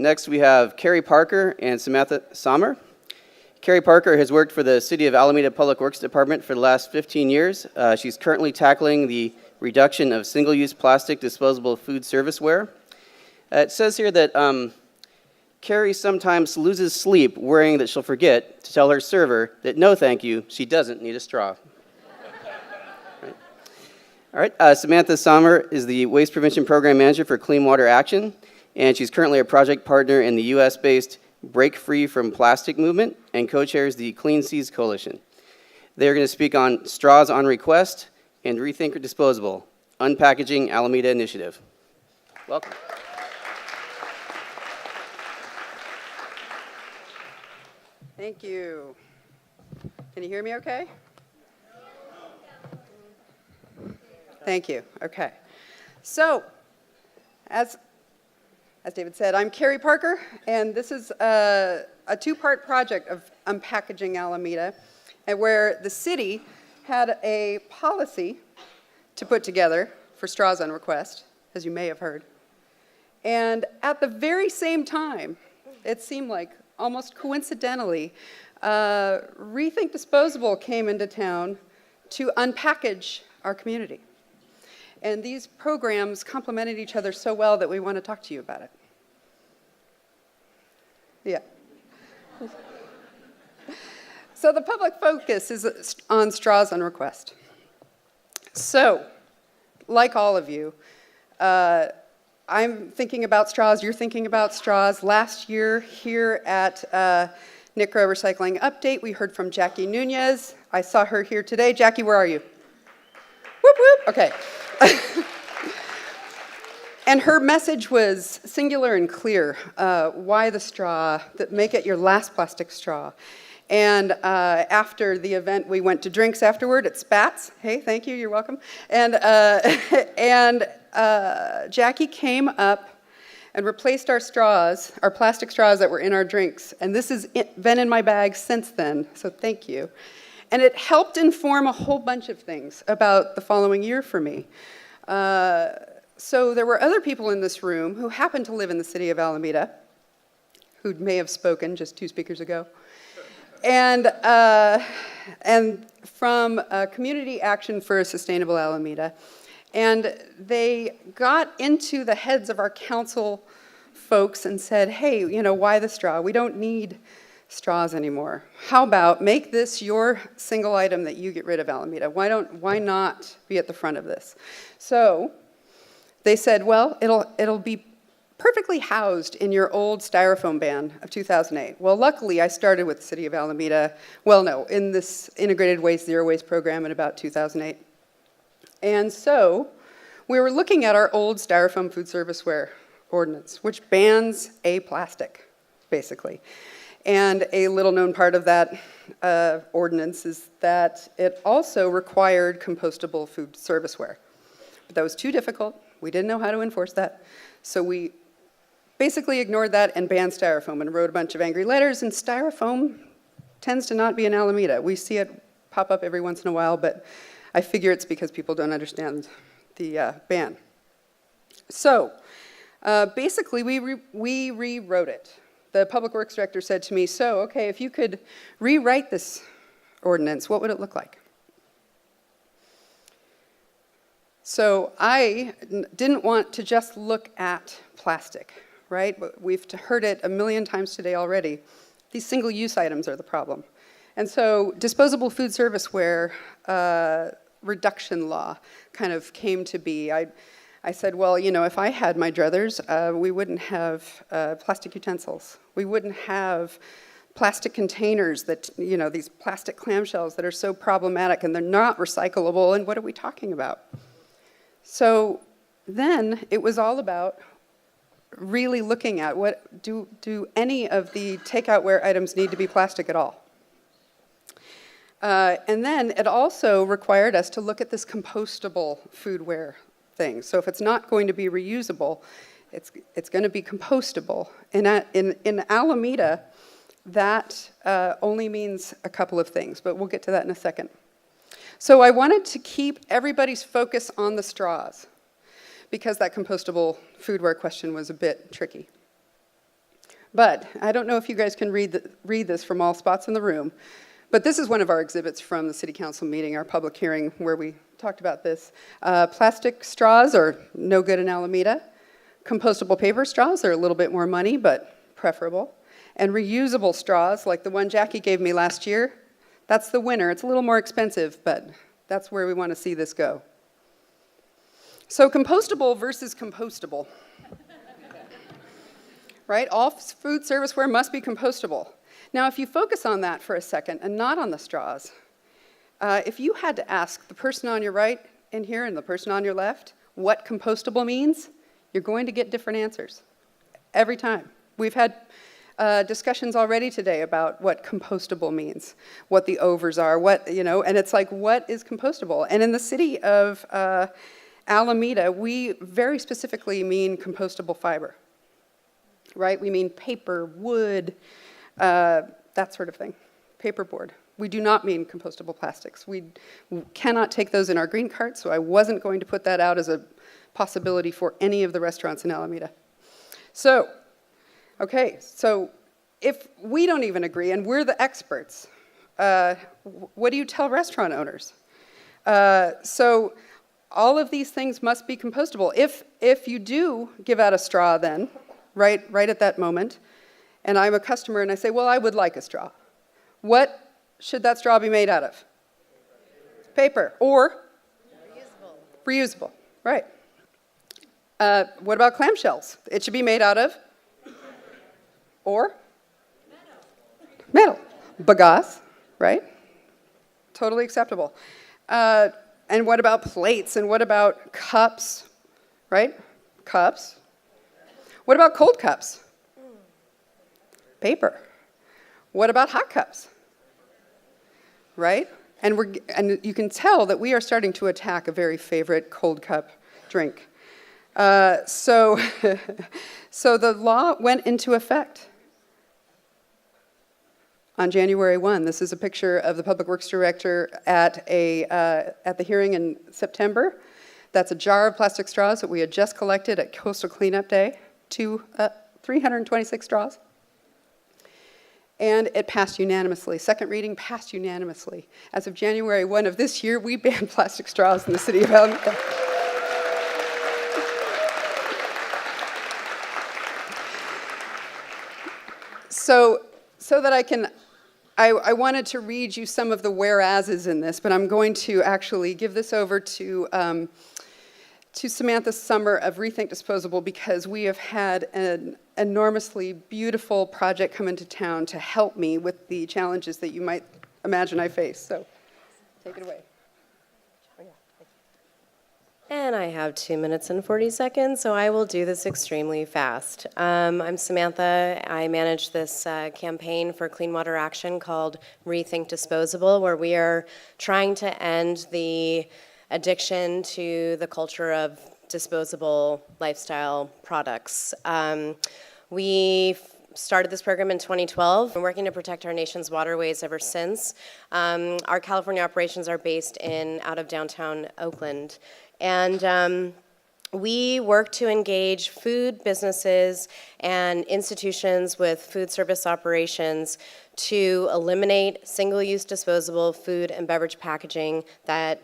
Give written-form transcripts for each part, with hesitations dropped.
Next, we have Kerry Parker and Samantha Sommer. Kerry Parker has worked for the City of Alameda Public Works Department for the last 15 years. She's currently tackling the reduction of single-use plastic disposable food serviceware. It says here that Kerry sometimes loses sleep worrying that she'll forget to tell her server that no thank you, she doesn't need a straw. All right, Samantha Sommer is the Waste Prevention Program Manager for Clean Water Action, and she's currently a project partner in the US-based Break Free from Plastic movement and co-chairs the Clean Seas Coalition. They're going to speak on Straws on Request and Rethink Disposable, Unpackaging Alameda Initiative. Welcome. Thank you. Can you hear me okay? Thank you. Okay. So, as David said, I'm Kerry Parker, and this is a two-part project of Unpackaging Alameda, and where the city had a policy to put together for straws on request, as you may have heard. And at the very same time, it seemed like almost coincidentally, Rethink Disposable came into town to unpackage our community. And these programs complemented each other so well that we want to talk to you about it. Yeah. So the public focus is on straws on request. So, like all of you, I'm thinking about straws, you're thinking about straws. Last year here at NCRA Recycling Update, we heard from Jackie Nunez. I saw her here today. Jackie, where are you? Whoop, whoop, okay. And her message was singular and clear. Why the straw? Make it your last plastic straw. And after the event, we went to drinks afterward at Spats. Hey, thank you, you're welcome. And Jackie came up and replaced our straws, our plastic straws that were in our drinks. And this has been in my bag since then, so thank you. And it helped inform a whole bunch of things about the following year for me. So there were other people in this room who happen to live in the City of Alameda, who may have spoken just 2 speakers ago. And from Community Action for a Sustainable Alameda. And they got into the heads of our council folks and said, hey, you know, why the straw? We don't need straws anymore. How about make this your single item that you get rid of, Alameda? Why not be at the front of this? So they said, well, it'll be perfectly housed in your old styrofoam ban of 2008. Well, luckily, I started with the City of Alameda, well, no, in this Integrated Waste, Zero Waste program in about 2008. And so we were looking at our old styrofoam food serviceware ordinance, which bans a plastic, basically. And a little-known part of that ordinance is that it also required compostable food serviceware. But that was too difficult. We didn't know how to enforce that. So we basically ignored that and banned styrofoam and wrote a bunch of angry letters. And styrofoam tends to not be in Alameda. We see it pop up every once in a while, but I figure it's because people don't understand the ban. So basically, we rewrote it. The Public Works Director said to me, so, okay, if you could rewrite this ordinance, what would it look like? So I didn't want to just look at plastic, right? But we've heard it a million times today already. These single-use items are the problem. And so disposable food serviceware reduction law kind of came to be. I said, well, you know, if I had my druthers, we wouldn't have plastic utensils. We wouldn't have plastic containers that, you know, these plastic clamshells that are so problematic and they're not recyclable, and what are we talking about? So then it was all about really looking at what do any of the takeout-ware items need to be plastic at all? And then it also required us to look at this compostable foodware thing. So if it's not going to be reusable, it's going to be compostable. In Alameda, that only means a couple of things, but we'll get to that in a second. So I wanted to keep everybody's focus on the straws, because that compostable foodware question was a bit tricky. But I don't know if you guys can read this from all spots in the room, but this is one of our exhibits from the City Council meeting, our public hearing, where we talked about this. Plastic straws are no good in Alameda. Compostable paper straws are a little bit more money, but preferable. And reusable straws, like the one Jackie gave me last year, that's the winner. It's a little more expensive, but that's where we want to see this go. So compostable versus compostable. Right? All food serviceware must be compostable. Now, if you focus on that for a second and not on the straws, if you had to ask the person on your right in here and the person on your left what compostable means, you're going to get different answers every time. We've had discussions already today about what compostable means, what the overs are, and it's like, what is compostable? And in the city of Alameda, we very specifically mean compostable fiber. Right? We mean paper, wood, that sort of thing, paperboard. We do not mean compostable plastics. We cannot take those in our green cart, so I wasn't going to put that out as a possibility for any of the restaurants in Alameda. So, okay, so if we don't even agree, and we're the experts, what do you tell restaurant owners? So all of these things must be compostable. If you do give out a straw then, right at that moment, and I'm a customer and I say, well, I would like a straw. What should that straw be made out of? Paper, or? Reusable, right. What about clamshells? It should be made out of? Or? Metal. Bagasse, right? Totally acceptable. And what about plates, and what about cups, right? Cups. What about cold cups? Paper. What about hot cups? Right? And you can tell that we are starting to attack a very favorite cold cup drink. So the law went into effect on January 1. This is a picture of the Public Works Director at the hearing in September. That's a jar of plastic straws that we had just collected at Coastal Cleanup Day. 326 straws. And it passed unanimously. Second reading passed unanimously. As of January 1 of this year, we banned plastic straws in the City of Alameda. So that I wanted to read you some of the whereases in this, but I'm going to actually give this over to Samantha Sommer of Rethink Disposable, because we have had an enormously beautiful project come into town to help me with the challenges that you might imagine I face. So take it away. And I have 2 minutes and 40 seconds, so I will do this extremely fast. I'm Samantha. I manage this campaign for clean water action called Rethink Disposable, where we are trying to end the addiction to the culture of disposable lifestyle products. We started this program in 2012. We're working to protect our nation's waterways ever since. Our California operations are based out of downtown Oakland. And we work to engage food businesses and institutions with food service operations to eliminate single-use disposable food and beverage packaging that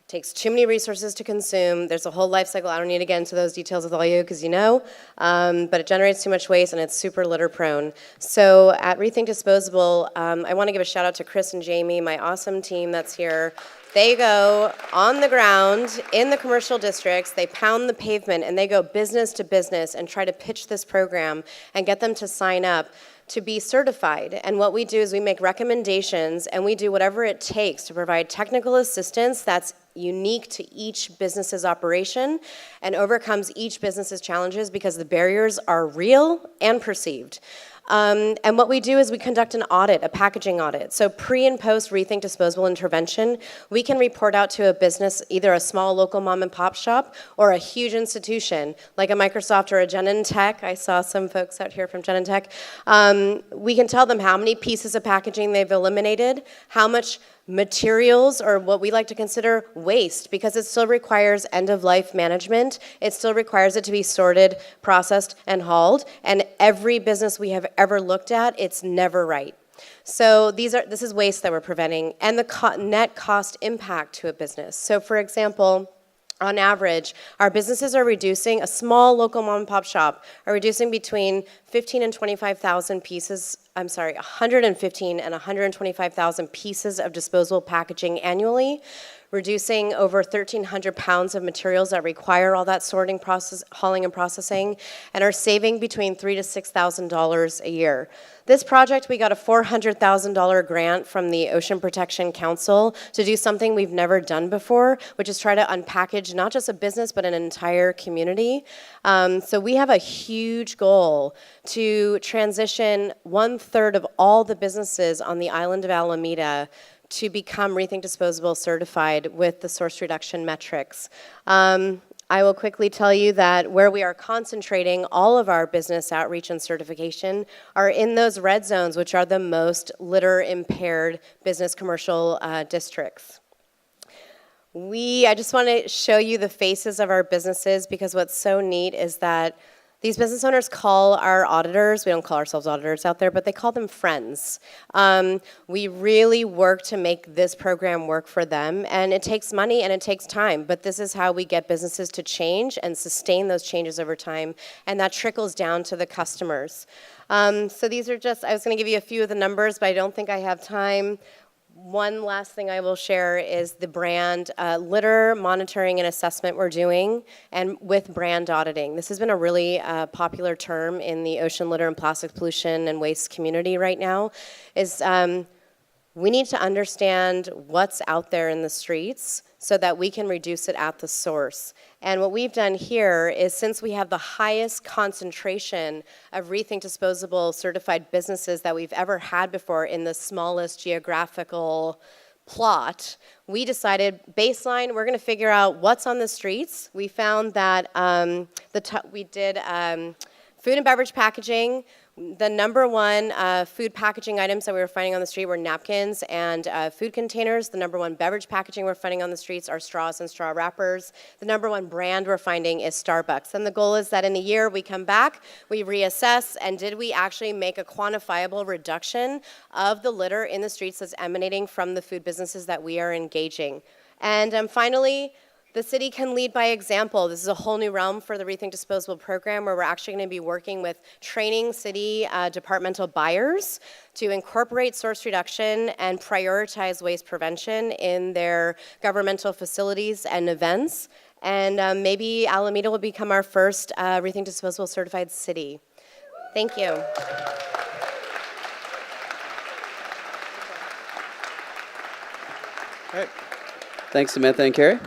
takes too many resources to consume. There's a whole life cycle. I don't need to get into those details with all you because you know, but it generates too much waste and it's super litter prone. So at Rethink Disposable, I want to give a shout out to Chris and Jamie, my awesome team that's here. They go on the ground in the commercial districts, they pound the pavement, and they go business to business and try to pitch this program and get them to sign up to be certified. And what we do is we make recommendations and we do whatever it takes to provide technical assistance that's unique to each business's operation and overcomes each business's challenges because the barriers are real and perceived. And what we do is we conduct an audit, a packaging audit. So pre and post Rethink Disposable intervention, we can report out to a business, either a small local mom and pop shop or a huge institution like a Microsoft or a Genentech. I saw some folks out here from Genentech. We can tell them how many pieces of packaging they've eliminated, how much materials, or what we like to consider waste, because it still requires end-of-life management. It still requires it to be sorted, processed, and hauled. And every business we have ever looked at, it's never right. So this is waste that we're preventing, and the net cost impact to a business. So for example, on average, our businesses are reducing, a small local mom and pop shop are reducing between 15 and 25,000 pieces, 115 and 125,000 pieces of disposable packaging annually, reducing over 1,300 pounds of materials that require all that sorting process, hauling and processing, and are saving between $3,000 to $6,000 a year. This project, we got a $400,000 grant from the Ocean Protection Council to do something we've never done before, which is try to unpackage not just a business, but an entire community. So we have a huge goal to transition 1/3 of all the businesses on the island of Alameda to become Rethink Disposable certified with the source reduction metrics. I will quickly tell you that where we are concentrating all of our business outreach and certification are in those red zones, which are the most litter-impaired business commercial districts. I just want to show you the faces of our businesses, because what's so neat is that these business owners call our auditors, we don't call ourselves auditors out there, but they call them friends. We really work to make this program work for them, and it takes money and it takes time, but this is how we get businesses to change and sustain those changes over time, and that trickles down to the customers. So these are just, I was going to give you a few of the numbers, but I don't think I have time. One last thing I will share is the brand litter monitoring and assessment we're doing, and with brand auditing. This has been a really popular term in the ocean litter and plastic pollution and waste community right now, is we need to understand what's out there in the streets so that we can reduce it at the source. And what we've done here is, since we have the highest concentration of Rethink Disposable certified businesses that we've ever had before in the smallest geographical plot, we decided, baseline, we're going to figure out what's on the streets. We found that we did food and beverage packaging. The number one food packaging items that we were finding on the street were napkins and food containers. The number one beverage packaging we're finding on the streets are straws and straw wrappers. The number one brand we're finding is Starbucks. And the goal is that in a year we come back, we reassess, and did we actually make a quantifiable reduction of the litter in the streets that's emanating from the food businesses that we are engaging. And finally, the city can lead by example. This is a whole new realm for the Rethink Disposable program, where we're actually going to be working with training city departmental buyers to incorporate source reduction and prioritize waste prevention in their governmental facilities and events. And maybe Alameda will become our first Rethink Disposable certified city. Thank you. All right. Thanks, Samantha and Kerry.